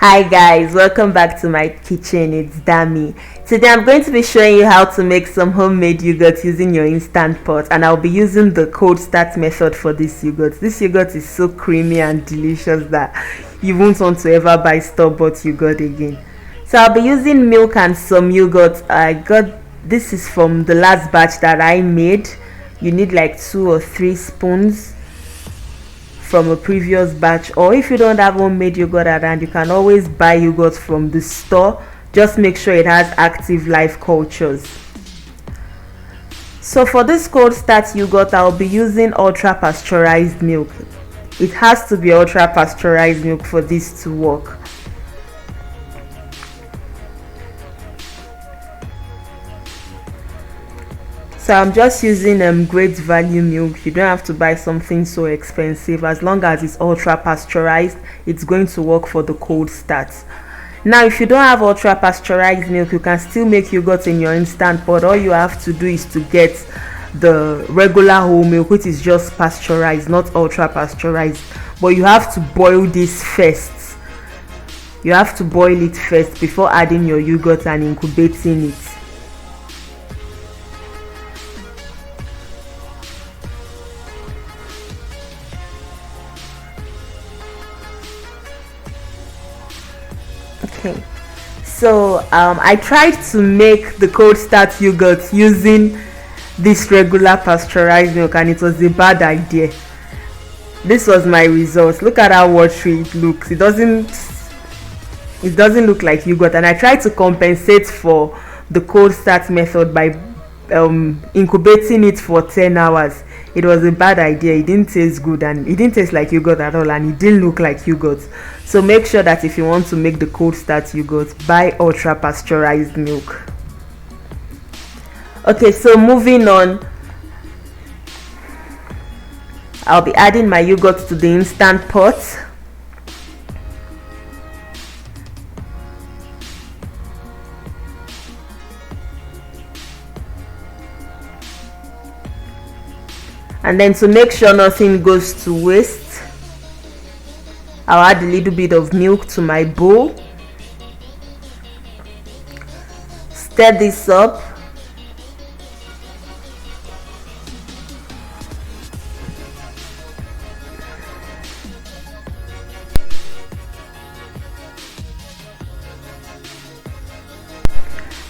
Hi guys, welcome back to my kitchen. It's Dami. Today I'm going to be showing you how to make some homemade yogurt using your instant pot, and I'll be using the cold start method for this yogurt. This yogurt is so creamy and delicious that you won't want to ever buy store-bought yogurt again. So I'll be using milk and some yogurt. This is from the last batch that I made. You need like 2 or 3 spoons from a previous batch, or if you don't have homemade yogurt around, you can always buy yogurt from the store. Just make sure it has active live cultures. So for this cold start yogurt, I'll be using ultra pasteurized milk. It has to be ultra pasteurized milk for this to work. So I'm just using great value milk. You don't have to buy something so expensive. As long as it's ultra pasteurized, it's going to work for the cold start. Now if you don't have ultra pasteurized milk, you can still make yogurt in your instant pot. All you have to do is to get the regular whole milk, which is just pasteurized, not ultra pasteurized. But you have to boil this first. You have to boil it first before adding your yogurt and incubating it. Okay, so I tried to make the cold start yogurt using this regular pasteurized milk, and it was a bad idea. This was my result. Look at how watery it looks. It doesn't look like yogurt, and I tried to compensate for the cold start method by incubating it for 10 hours. It was a bad idea. It didn't taste good, and it didn't taste like yogurt at all, and it didn't look like yogurt. So make sure that if you want to make the cold start yogurt, buy ultra pasteurized milk. Okay, so moving on, I'll be adding my yogurt to the instant pot. And then to make sure nothing goes to waste, I'll add a little bit of milk to my bowl. Stir this up.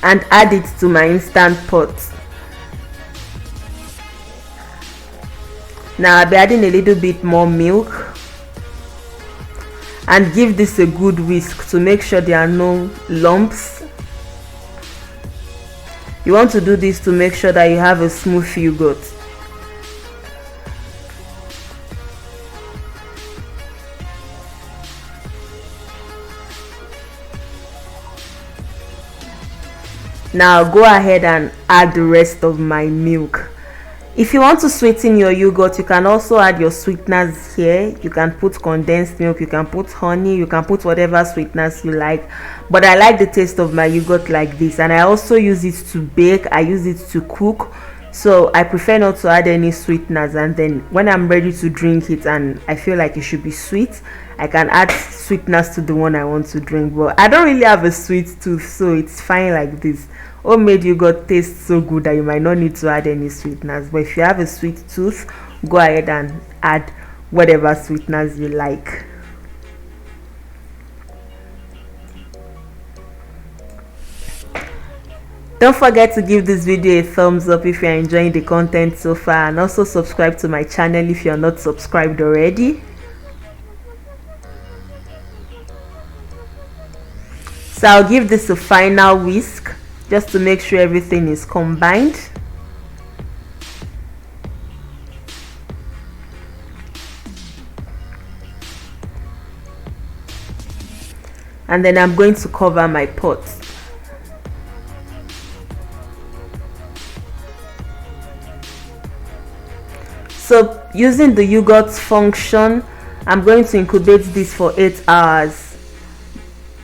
And add it to my instant pot. Now I'll be adding a little bit more milk and give this a good whisk to make sure there are no lumps. You want to do this to make sure that you have a smooth yogurt. Now go ahead and add the rest of my milk. If you want to sweeten your yogurt, you can also add your sweeteners here. You can put condensed milk, you can put honey, you can put whatever sweeteners you like. But I like the taste of my yogurt like this, and I also use it to bake. I use it to cook. So I prefer not to add any sweeteners, and then when I'm ready to drink it and I feel like it should be sweet, I can add sweeteners to the one I want to drink. But I don't really have a sweet tooth, so it's fine like this. Homemade yogurt tastes so good that you might not need to add any sweeteners. But if you have a sweet tooth, go ahead and add whatever sweeteners you like. Don't forget to give this video a thumbs up if you're enjoying the content so far, and also subscribe to my channel if you're not subscribed already. So I'll give this a final whisk just to make sure everything is combined. And then I'm going to cover my pot. So using the yogurt function, I'm going to incubate this for 8 hours.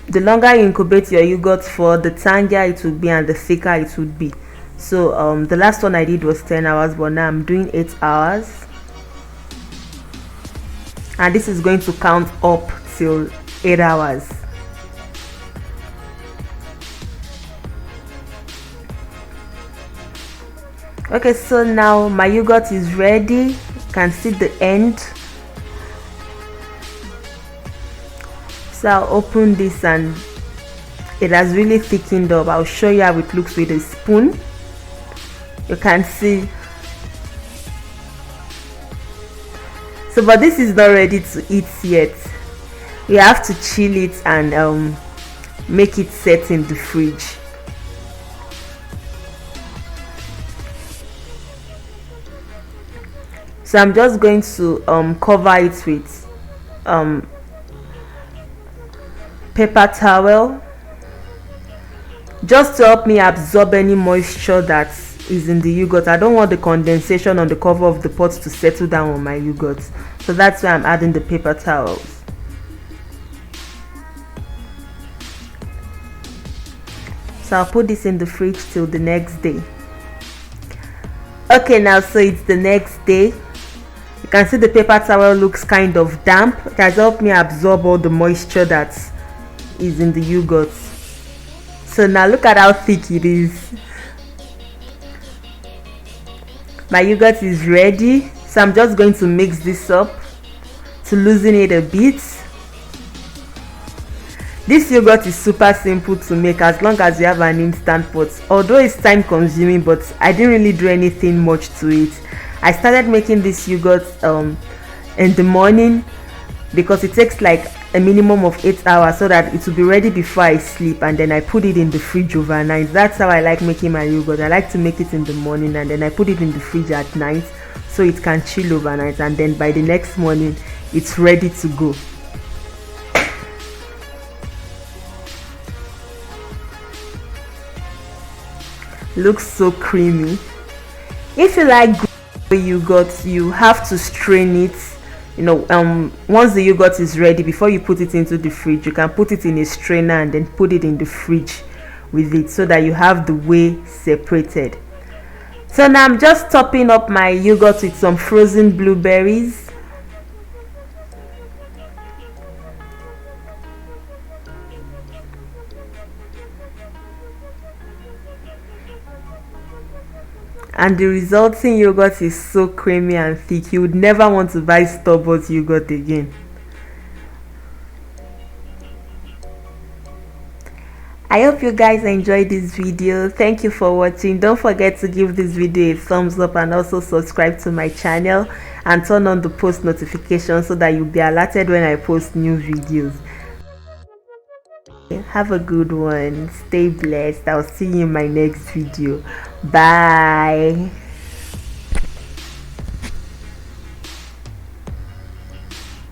The longer you incubate your yogurt for, the tangier it would be and the thicker it would be. So the last one I did was 10 hours, but now I'm doing 8 hours. And this is going to count up till 8 hours. Okay, so now my yogurt is ready. You can see the end. So I'll open this and it has really thickened up. I'll show you how it looks with a spoon. You can see. So but this is not ready to eat yet. We have to chill it and make it set in the fridge. So I'm just going to cover it with paper towel, just to help me absorb any moisture that is in the yogurt. I don't want the condensation on the cover of the pot to settle down on my yogurt, so that's why I'm adding the paper towels. So I'll put this in the fridge till the next day. Okay, now so it's the next day. You can see the paper towel looks kind of damp. It has helped me absorb all the moisture that is in the yogurt. So now look at how thick it is. My yogurt is ready. So I'm just going to mix this up to loosen it a bit. This yogurt is super simple to make as long as you have an instant pot. Although it's time consuming, but I didn't really do anything much to it. I started making this yogurt in the morning because it takes like a minimum of 8 hours so that it will be ready before I sleep, and then I put it in the fridge overnight. That's how I like making my yogurt. I like to make it in the morning and then I put it in the fridge at night so it can chill overnight, and then by the next morning it's ready to go. Looks so creamy. If you like yogurt, you have to strain it. Once the yogurt is ready, before you put it into the fridge, you can put it in a strainer and then put it in the fridge with it so that you have the whey separated. So now I'm just topping up my yogurt with some frozen blueberries. And the resulting yogurt is so creamy and thick, you would never want to buy store-bought yogurt again. I hope you guys enjoyed this video. Thank you for watching. Don't forget to give this video a thumbs up and also subscribe to my channel and turn on the post notifications so that you'll be alerted when I post new videos. Have a good one. Stay blessed. I'll see you in my next video. Bye.